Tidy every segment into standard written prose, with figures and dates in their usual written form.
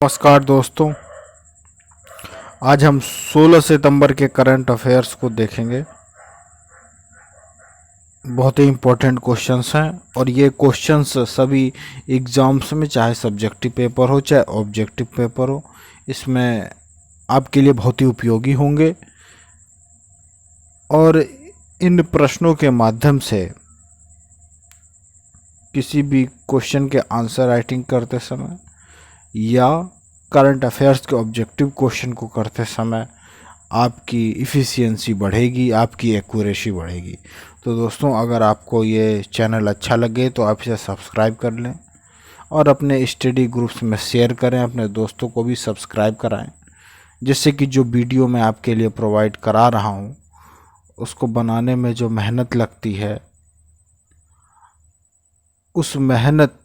नमस्कार दोस्तों, आज हम 16 सितंबर के करंट अफेयर्स को देखेंगे। बहुत ही इम्पोर्टेंट क्वेश्चंस हैं और ये क्वेश्चंस सभी एग्ज़ाम्स में, चाहे सब्जेक्टिव पेपर हो चाहे ऑब्जेक्टिव पेपर हो, इसमें आपके लिए बहुत ही उपयोगी होंगे। और इन प्रश्नों के माध्यम से किसी भी क्वेश्चन के आंसर राइटिंग करते समय या करंट अफेयर्स के ऑब्जेक्टिव क्वेश्चन को करते समय आपकी इफ़िशियंसी बढ़ेगी, आपकी एक्यूरेसी बढ़ेगी। तो दोस्तों, अगर आपको ये चैनल अच्छा लगे तो आप इसे सब्सक्राइब कर लें और अपने स्टडी ग्रुप्स में शेयर करें, अपने दोस्तों को भी सब्सक्राइब कराएं, जिससे कि जो वीडियो मैं आपके लिए प्रोवाइड करा रहा हूँ उसको बनाने में जो मेहनत लगती है, उस मेहनत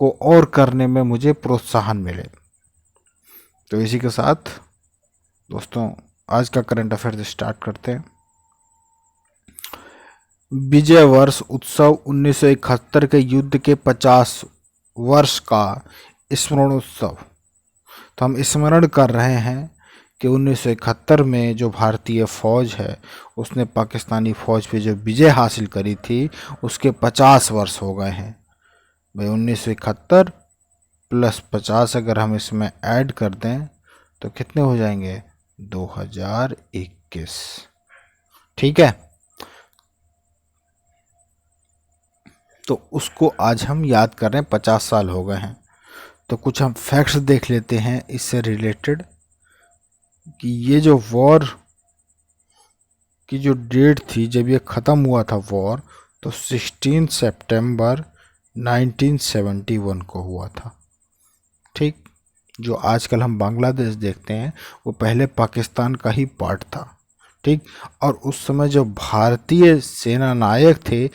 को और करने में मुझे प्रोत्साहन मिले। तो इसी के साथ दोस्तों, आज का करंट अफेयर्स स्टार्ट करते हैं। विजय वर्ष उत्सव 1971 के युद्ध के 50 वर्ष का स्मरणोत्सव। तो हम स्मरण कर रहे हैं कि 1971 में जो भारतीय फौज है उसने पाकिस्तानी फौज पे जो विजय हासिल करी थी उसके 50 वर्ष हो गए हैं। भाई 1971 प्लस 50 अगर हम इसमें ऐड कर दें तो कितने हो जाएंगे? 2021। ठीक है, तो उसको आज हम याद कर रहे हैं, 50 साल हो गए हैं। तो कुछ हम फैक्ट्स देख लेते हैं इससे रिलेटेड कि ये जो वॉर की जो डेट थी जब ये ख़त्म हुआ था वॉर, तो 16 सितंबर 1971 को हुआ था। ठीक, जो आजकल हम बांग्लादेश देखते हैं वो पहले पाकिस्तान का ही पार्ट था। ठीक, और उस समय जो भारतीय सेना नायक थे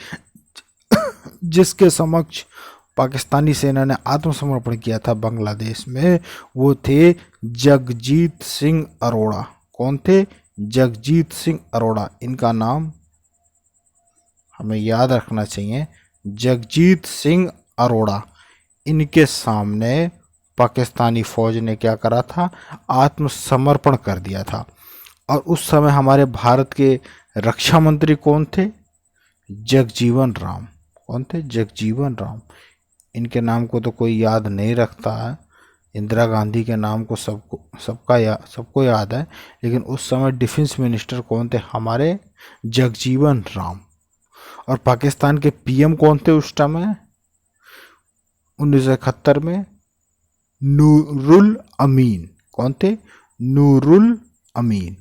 जिसके समक्ष पाकिस्तानी सेना ने आत्मसमर्पण किया था बांग्लादेश में, वो थे जगजीत सिंह अरोड़ा। कौन थे? जगजीत सिंह अरोड़ा। इनका नाम हमें याद रखना चाहिए, जगजीत सिंह अरोड़ा। इनके सामने पाकिस्तानी फौज ने क्या करा था? आत्मसमर्पण कर दिया था। और उस समय हमारे भारत के रक्षा मंत्री कौन थे? जगजीवन राम। कौन थे? जगजीवन राम। इनके नाम को तो कोई याद नहीं रखता है, इंदिरा गांधी के नाम को सबको याद है, लेकिन उस समय डिफेंस मिनिस्टर कौन थे? हमारे जगजीवन राम। और पाकिस्तान के पीएम कौन थे उस समय 1971 में? नूरुल अमीन। कौन थे? नूरुल अमीन।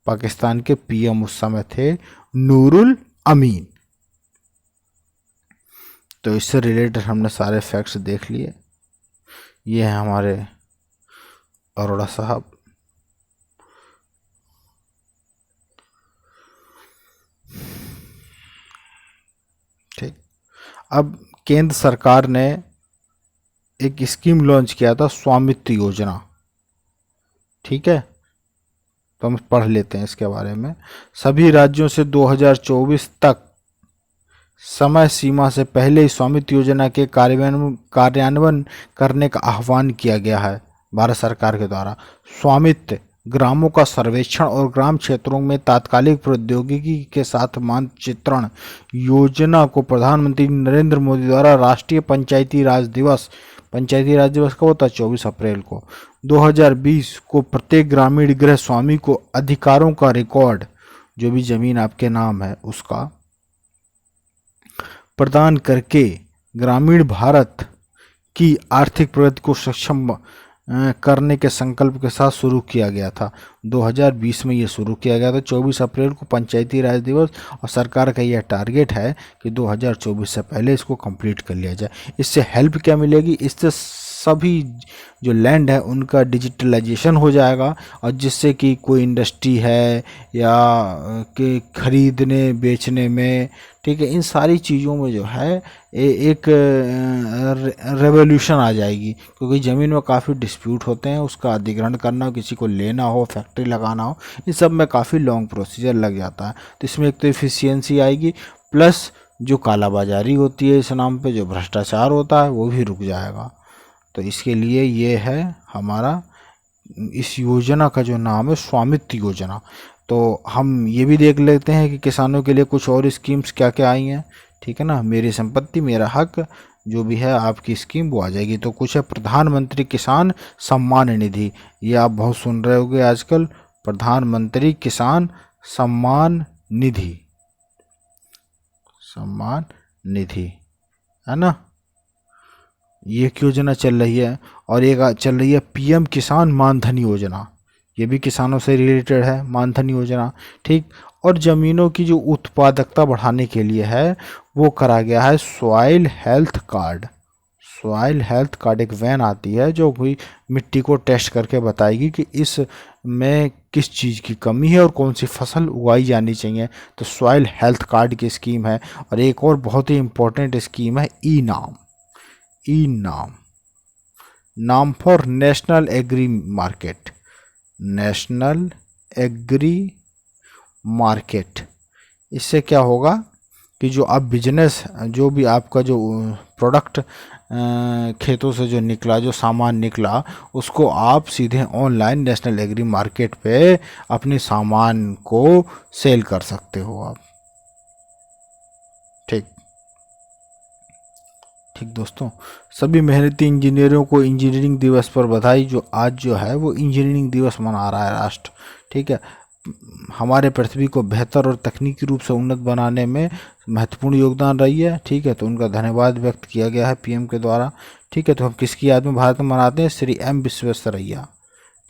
पाकिस्तान के पीएम उस समय थे नूरुल अमीन। तो इससे रिलेटेड हमने सारे फैक्ट्स देख लिए। ये हैं हमारे अरोड़ा साहब। ठीक, अब केंद्र सरकार ने एक स्कीम लॉन्च किया था, स्वामित्व योजना। ठीक है, तो हम पढ़ लेते हैं इसके बारे में। सभी राज्यों से 2024 तक समय सीमा से पहले ही स्वामित्व योजना के कार्यान्वयन करने का आह्वान किया गया है भारत सरकार के द्वारा। स्वामित्व ग्रामों का सर्वेक्षण और ग्राम क्षेत्रों में तात्कालिक प्रौद्योगिकी के साथ मानचित्रण योजना को प्रधानमंत्री नरेंद्र मोदी द्वारा राष्ट्रीय पंचायती राज दिवस कब होता है? 24 अप्रैल को 2020 को प्रत्येक ग्रामीण गृह स्वामी को अधिकारों का रिकॉर्ड, जो भी जमीन आपके नाम है उसका, प्रदान करके ग्रामीण भारत की आर्थिक प्रगति को सक्षम करने के संकल्प के साथ शुरू किया गया था। 2020 में ये शुरू किया गया था, 24 अप्रैल को पंचायती राज दिवस, और सरकार का यह टारगेट है कि 2024 से पहले इसको कंप्लीट कर लिया जाए। इससे हेल्प क्या मिलेगी? इससे सभी जो लैंड है उनका डिजिटलाइजेशन हो जाएगा, और जिससे कि कोई इंडस्ट्री है या कि खरीदने बेचने में, ठीक है, इन सारी चीज़ों में जो है एक रेवोल्यूशन आ जाएगी। क्योंकि ज़मीन में काफ़ी डिस्प्यूट होते हैं, उसका अधिग्रहण करना हो, किसी को लेना हो, फैक्ट्री लगाना हो, इन सब में काफ़ी लॉन्ग प्रोसीजर लग जाता है। तो इसमें एक तो एफिशिएंसी आएगी, प्लस जो कालाबाजारी होती है इस नाम पे, जो भ्रष्टाचार होता है, वो भी रुक जाएगा। तो इसके लिए ये है हमारा, इस योजना का जो नाम है स्वामित्व योजना। तो हम ये भी देख लेते हैं कि किसानों के लिए कुछ और स्कीम्स क्या क्या आई हैं, ठीक है ना। मेरी संपत्ति मेरा हक, जो भी है आपकी स्कीम वो आ जाएगी। तो कुछ है प्रधानमंत्री किसान सम्मान निधि, ये आप बहुत सुन रहे होंगे आजकल, प्रधानमंत्री किसान सम्मान निधि, सम्मान निधि, है ना, ये एक योजना चल रही है। और एक चल रही है पीएम किसान मानधन योजना, ये भी किसानों से रिलेटेड है, मानधन योजना, ठीक। और ज़मीनों की जो उत्पादकता बढ़ाने के लिए है वो करा गया है soil health card. Soil health card एक वैन आती है जो कोई मिट्टी को टेस्ट करके बताएगी कि इस में किस चीज़ की कमी है और कौन सी फसल उगाई जानी चाहिए। तो सॉइल हेल्थ कार्ड की स्कीम है। और एक और बहुत ही इम्पोर्टेंट स्कीम है ई नाम। ई नाम, नाम for national agri market, national agri market. इससे क्या होगा कि जो आप बिजनेस, जो भी आपका जो प्रोडक्ट खेतों से जो निकला, जो सामान निकला, उसको आप सीधे ऑनलाइन नेशनल एग्री मार्केट पे अपने सामान को सेल कर सकते हो आप, ठीक। ठीक दोस्तों, सभी मेहनती इंजीनियरों को इंजीनियरिंग दिवस पर बधाई। जो आज जो है वो इंजीनियरिंग दिवस मना रहा है राष्ट्र, ठीक है। हमारे पृथ्वी को बेहतर और तकनीकी रूप से उन्नत बनाने में महत्वपूर्ण योगदान रही है, ठीक है। तो उनका धन्यवाद व्यक्त किया गया है पीएम के द्वारा, ठीक है। तो हम किसकी याद में भारत में मनाते हैं? श्री एम विश्वेश्वरैया,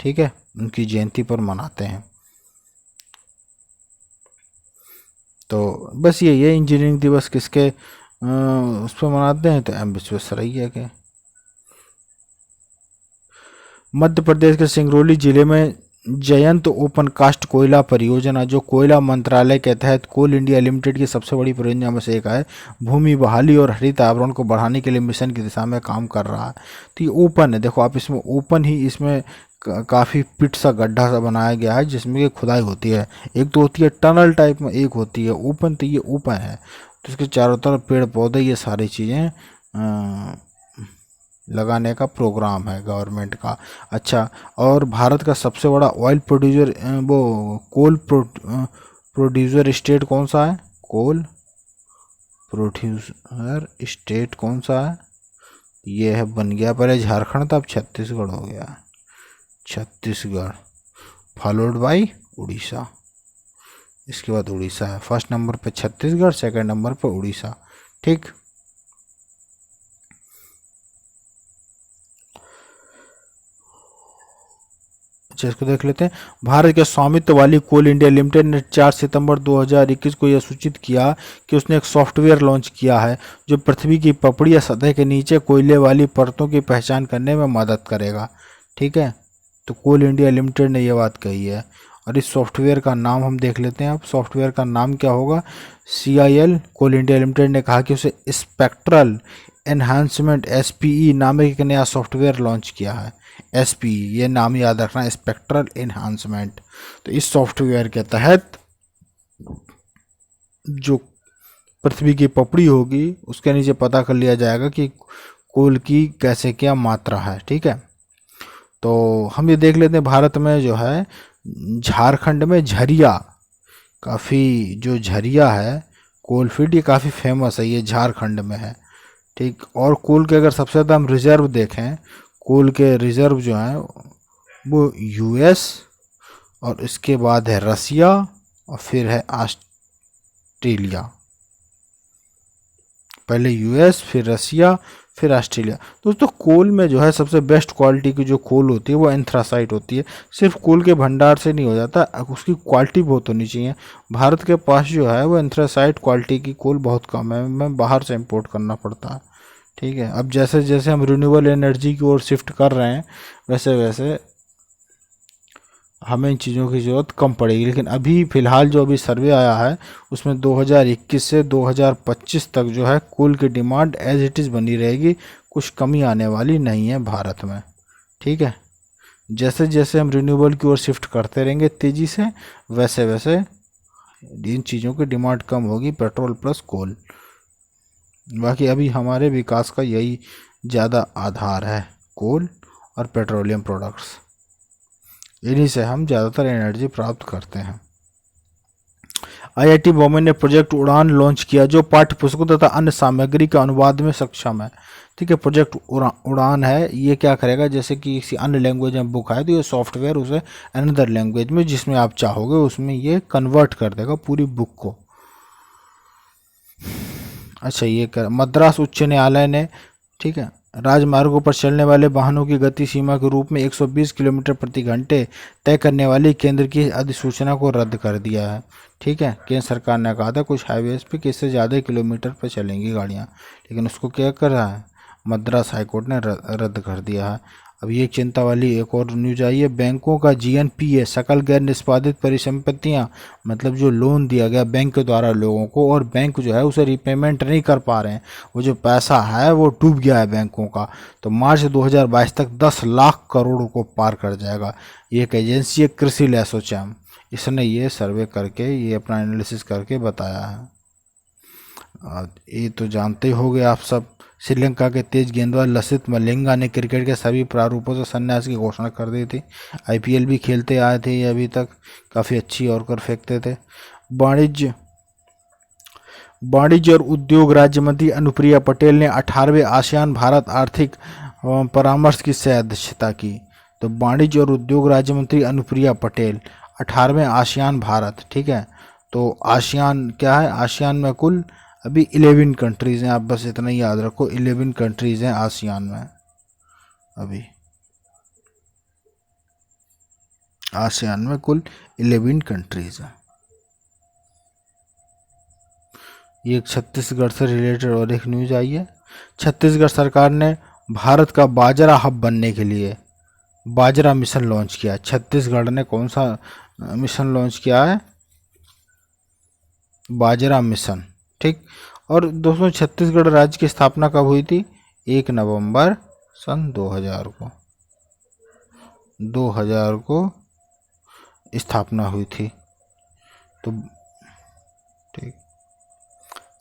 ठीक है, उनकी जयंती पर मनाते हैं। तो बस ये इंजीनियरिंग दिवस किसके उस पर मनाते हैं? तो एम विश्वेश्वरैया के। मध्य प्रदेश के सिंगरौली जिले में जयंत ओपन कास्ट कोयला परियोजना, जो कोयला मंत्रालय के तहत कोल इंडिया लिमिटेड की सबसे बड़ी परियोजना में से एक है, भूमि बहाली और हरित आवरण को बढ़ाने के लिए मिशन की दिशा में काम कर रहा है। तो ये ओपन है, देखो आप, इसमें ओपन ही, इसमें काफ़ी पिट सा गड्ढा सा बनाया गया है जिसमें कि खुदाई होती है। एक तो होती है टनल टाइप में, एक होती है ओपन। तो ये ओपन है, तो इसके चारों तरफ पेड़ पौधे, ये सारी चीज़ें लगाने का प्रोग्राम है गवर्नमेंट का। अच्छा, और भारत का सबसे बड़ा ऑयल प्रोड्यूसर, वो कोल प्रोड्यूसर स्टेट कौन सा है? कोल प्रोड्यूसर स्टेट कौन सा है? ये है, बन गया, पहले झारखंड था, अब छत्तीसगढ़ हो गया। छत्तीसगढ़ फॉलोड बाई उड़ीसा, इसके बाद उड़ीसा है। फर्स्ट नंबर पे छत्तीसगढ़, सेकंड नंबर पे उड़ीसा, ठीक। अच्छा, इसको देख लेते हैं। भारत के स्वामित्व वाली कोल इंडिया लिमिटेड ने 4 सितंबर 2021 को यह सूचित किया कि उसने एक सॉफ्टवेयर लॉन्च किया है जो पृथ्वी की पपड़ी या सतह के नीचे कोयले वाली परतों की पहचान करने में मदद करेगा, ठीक है। तो कोल इंडिया लिमिटेड ने यह बात कही है। और इस सॉफ्टवेयर का नाम हम देख लेते हैं। अब सॉफ्टवेयर का नाम क्या होगा? CIL कोल इंडिया लिमिटेड ने कहा कि उसे स्पेक्ट्रल एनहांसमेंट SPE नामक एक नया सॉफ्टवेयर लॉन्च किया है। SPE, ये नाम याद रखना, स्पेक्ट्रल एनहांसमेंट। तो इस सॉफ्टवेयर के तहत जो पृथ्वी की पपड़ी होगी उसके नीचे पता कर लिया जाएगा कि कोल की कैसे क्या मात्रा है, ठीक है। तो हम ये देख लेते हैं, भारत में जो है झारखंड में झरिया, काफ़ी जो झरिया है कोलफील्ड, ये काफ़ी फेमस है, ये झारखंड में है, ठीक। और कोल के अगर सबसे ज़्यादा हम रिजर्व देखें, कोल के रिजर्व जो हैं वो US, और इसके बाद है रसिया, और फिर है ऑस्ट्रेलिया। पहले US, फिर रसिया, फिर ऑस्ट्रेलिया। दोस्तों, कोल में जो है सबसे बेस्ट क्वालिटी की जो कोल होती है वो एंथ्रासाइट होती है। सिर्फ कोल के भंडार से नहीं हो जाता, उसकी क्वालिटी बहुत होनी चाहिए। भारत के पास जो है वो एंथ्रासाइट क्वालिटी की कोल बहुत कम है, हमें बाहर से इंपोर्ट करना पड़ता है, ठीक है। अब जैसे जैसे हम रिन्यूएबल एनर्जी की ओर शिफ्ट कर रहे हैं वैसे वैसे हमें इन चीज़ों की ज़रूरत कम पड़ेगी। लेकिन अभी फ़िलहाल जो अभी सर्वे आया है उसमें 2021 से 2025 तक जो है कोल की डिमांड एज इट इज़ बनी रहेगी, कुछ कमी आने वाली नहीं है भारत में, ठीक है। जैसे जैसे हम रिन्यूएबल की ओर शिफ्ट करते रहेंगे तेज़ी से, वैसे वैसे इन चीज़ों की डिमांड कम होगी, पेट्रोल प्लस कोल। बाकी अभी हमारे विकास का यही ज़्यादा आधार है। कोल और पेट्रोलियम प्रोडक्ट्स, इन्हीं से हम ज़्यादातर एनर्जी प्राप्त करते हैं। आईआईटी बॉम्बे ने प्रोजेक्ट उड़ान लॉन्च किया, जो पाठ्य पुस्तकों तथा अन्य सामग्री के अनुवाद में सक्षम है। ठीक है, प्रोजेक्ट उड़ान है, ये क्या करेगा, जैसे कि किसी अन्य लैंग्वेज में बुक है तो ये सॉफ्टवेयर उसे अनदर लैंग्वेज में जिसमें आप चाहोगे उसमें ये कन्वर्ट कर देगा पूरी बुक को। अच्छा, ये कर मद्रास उच्च न्यायालय ने, ठीक है, राजमार्गों पर चलने वाले वाहनों की गति सीमा के रूप में 120 किलोमीटर प्रति घंटे तय करने वाली केंद्र की अधिसूचना को रद्द कर दिया है। ठीक है, केंद्र सरकार ने कहा था कुछ हाईवेज पे कि इससे ज़्यादा किलोमीटर पर चलेंगी गाड़ियाँ, लेकिन उसको क्या कर रहा है, मद्रास हाईकोर्ट ने रद्द कर दिया है। अब ये चिंता वाली एक और न्यूज आई है, बैंकों का जीएनपीए सकल गैर निष्पादित परिसंपत्तियां, मतलब जो लोन दिया गया बैंक के द्वारा लोगों को और बैंक जो है उसे रिपेमेंट नहीं कर पा रहे हैं, वो जो पैसा है वो डूब गया है बैंकों का, तो मार्च 2022 तक 10 लाख करोड़ को पार कर जाएगा। ये एक एजेंसी है क्रिसिल एसोचैम, इसने ये सर्वे करके ये अपना एनालिसिस करके बताया है। ये तो जानते ही होंगे आप सब, श्रीलंका के तेज गेंदबाज लसित मलिंगा ने क्रिकेट के सभी प्रारूपों से संन्यास की घोषणा कर दी थी। आईपीएल भी खेलते आए थे ये अभी तक, काफ़ी अच्छी ऑर्कर फेंकते थे। वाणिज्य और उद्योग राज्य मंत्री अनुप्रिया पटेल ने 18वें आसियान भारत आर्थिक परामर्श की सह अध्यक्षता की। तो वाणिज्य और उद्योग राज्य मंत्री अनुप्रिया पटेल 18वें आसियान भारत, ठीक है, तो आसियान क्या है, आसियान में कुल अभी 11 कंट्रीज़ हैं, आप बस इतना ही याद रखो, 11 कंट्रीज़ हैं आसियान में। अभी आसियान में कुल 11 कंट्रीज़ हैं। ये छत्तीसगढ़ से रिलेटेड और एक न्यूज आई है, छत्तीसगढ़ सरकार ने भारत का बाजरा हब बनने के लिए बाजरा मिशन लॉन्च किया। छत्तीसगढ़ ने कौन सा मिशन लॉन्च किया है, बाजरा मिशन, ठीक। और दोस्तों छत्तीसगढ़ राज्य की स्थापना कब हुई थी, 1 नवंबर सन 2000 को स्थापना हुई थी। तो ठीक,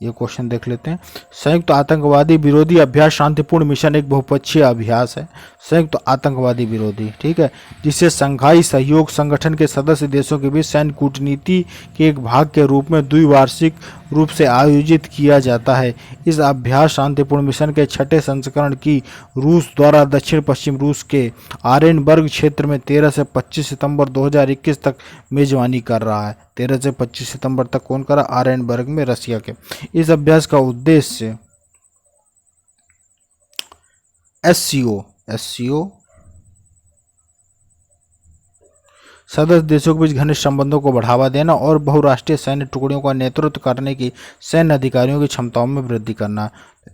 ये क्वेश्चन देख लेते हैं। संयुक्त आतंकवादी विरोधी अभ्यास शांतिपूर्ण मिशन एक बहुपक्षीय अभ्यास है, संयुक्त आतंकवादी विरोधी, ठीक है, जिसे शंघाई सहयोग संगठन के सदस्य देशों के बीच सैन्य कूटनीति के एक भाग के रूप में द्विवार्षिक रूप से आयोजित किया जाता है। इस अभ्यास शांतिपूर्ण मिशन के छठे संस्करण की रूस द्वारा दक्षिण पश्चिम रूस के आरेनबर्ग क्षेत्र में 13 से 25 सितंबर 2021 तक मेजबानी कर रहा है। 13 से 25 सितंबर तक कौन कर रहा, आरेनबर्ग में रसिया के। इस अभ्यास का उद्देश्य एससीओ सदस्य देशों के बीच घनिष्ठ संबंधों को बढ़ावा देना और बहुराष्ट्रीय सैन्य टुकड़ियों का नेतृत्व करने की सैन्य अधिकारियों की क्षमताओं में वृद्धि करना।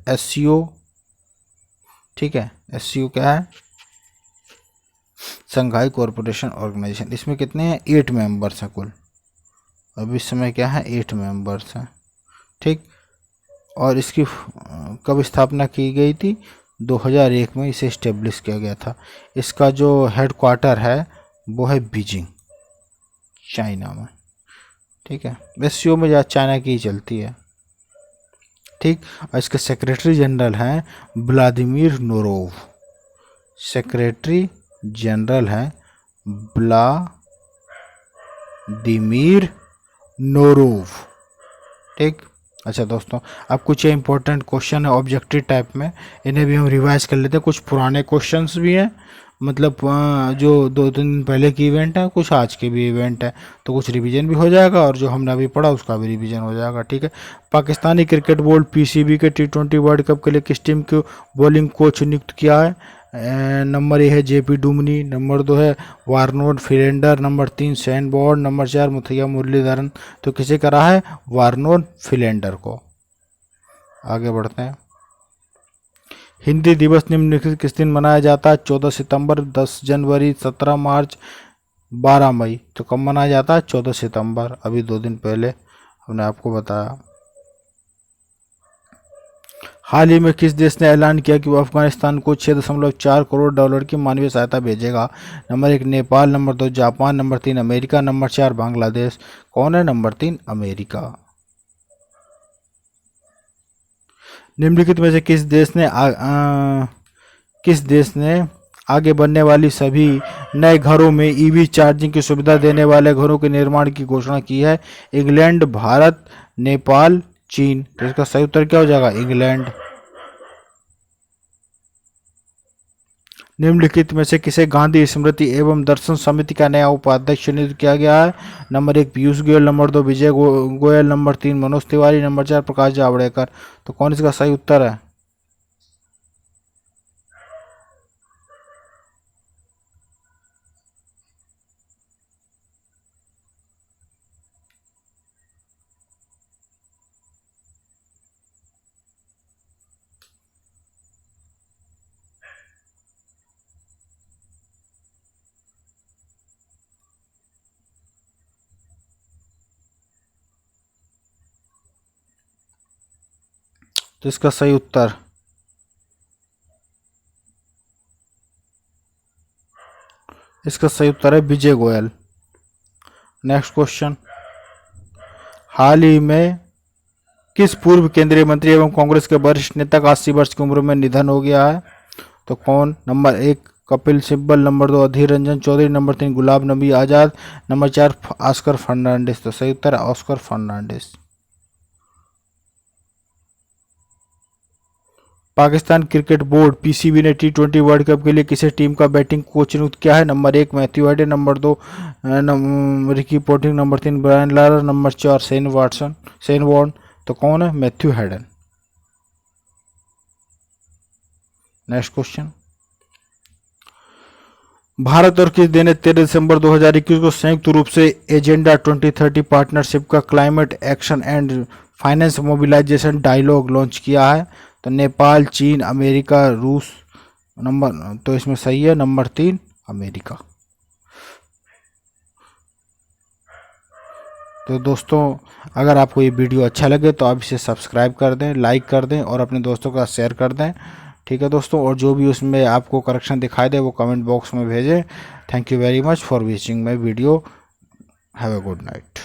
एससीओ, ठीक है, एससीओ क्या है, शंघाई कोऑपरेशन ऑर्गेनाइजेशन। इसमें कितने हैं, 8 मेंबर्स हैं कुल, अभी इस समय क्या है, 8 मेंबर्स हैं, ठीक। और इसकी कब स्थापना की गई थी, 2001 में इसे इस्टेब्लिश किया गया था। इसका जो हेडक्वार्टर है वो है बीजिंग, चाइना में, ठीक है। एससीओ में ज़्यादा चाइना की ही चलती है, ठीक। और इसके सेक्रेटरी जनरल हैं व्लादिमीर नोरोव, सेक्रेटरी जनरल हैं व्लादिमीर नोरोव, ठीक। अच्छा दोस्तों, अब कुछ इंपॉर्टेंट क्वेश्चन है ऑब्जेक्टिव टाइप में, इन्हें भी हम रिवाइज कर लेते हैं। कुछ पुराने क्वेश्चंस भी हैं, मतलब जो 2-3 दिन पहले की इवेंट है, कुछ आज के भी इवेंट है, तो कुछ रिवीजन भी हो जाएगा और जो हमने अभी पढ़ा उसका भी रिवीजन हो जाएगा, ठीक है। पाकिस्तानी क्रिकेट बोर्ड पीसीबी के T20 वर्ल्ड कप के लिए किस टीम को बॉलिंग कोच नियुक्त किया है। नंबर 1 है जेपी डुमनी, नंबर 2 है Vernon Philander, number 3 Shane Bond, number 4 Muttiah Muralitharan. तो किसे करा है, वार्नोड फिलेंडर को। आगे बढ़ते हैं। हिंदी दिवस निम्नलिखित किस दिन मनाया जाता है, 14 सितंबर, 10 जनवरी, 17 मार्च, 12 मई। तो कब मनाया जाता है, 14 सितंबर, अभी 2 दिन पहले हमने आपको बताया। हाल ही में किस देश ने ऐलान किया कि वो अफगानिस्तान को 6.4 करोड़ डॉलर की मानवीय सहायता भेजेगा। Number 1 Nepal, number 2 Japan, number 3 America, number 4 Bangladesh. कौन है नंबर 3, अमेरिका। निम्नलिखित में से किस देश ने किस देश ने आगे बढ़ने वाली सभी नए घरों में ईवी चार्जिंग की सुविधा देने वाले घरों के निर्माण की घोषणा की है? इंग्लैंड, भारत, नेपाल, चीन। तो इसका सही उत्तर क्या हो जाएगा? इंग्लैंड। निम्नलिखित में से किसे गांधी स्मृति एवं दर्शन समिति का नया उपाध्यक्ष नियुक्त किया गया है? नंबर 1 पीयूष गोयल, नंबर 2 विजय गोयल, नंबर 3 मनोज तिवारी, नंबर 4 प्रकाश जावड़ेकर। तो कौन इसका सही उत्तर है? तो इसका सही उत्तर है विजय गोयल। नेक्स्ट क्वेश्चन, हाल ही में किस पूर्व केंद्रीय मंत्री एवं कांग्रेस के वरिष्ठ नेता का 80 वर्ष की उम्र में निधन हो गया है? तो कौन? Number 1 Kapil Sibal, number 2 Adhir Ranjan Chaudhary, number 3 गुलाब नबी आजाद, नंबर 4 ऑस्कर फर्नांडिस। तो सही उत्तर है Oscar Fernandes. Pakistan cricket board PCB ने टी20 वर्ल्ड कप के लिए किसे टीम का बैटिंग कोच नियुक्त किया है? Number 1 Matthew Hayden, number 2 Ricky Ponting, number 3 Brian Lara, number 4 Shane Warne. तो कौन है? Matthew Hayden. Next question, Bharat और किस देश ने 13 दिसंबर 2021 को संयुक्त रूप से एजेंडा 2030 पार्टनरशिप का climate action and finance mobilisation dialogue launch किया है? तो नेपाल, चीन, अमेरिका, रूस। नंबर तो इसमें सही है नंबर 3 अमेरिका। तो दोस्तों, अगर आपको ये वीडियो अच्छा लगे तो आप इसे सब्सक्राइब कर दें, लाइक कर दें और अपने दोस्तों के साथ शेयर कर दें। ठीक है दोस्तों, और जो भी उसमें आपको करेक्शन दिखाई दे वो कमेंट बॉक्स में भेजें। Thank you very much for watching my video. Have a good night.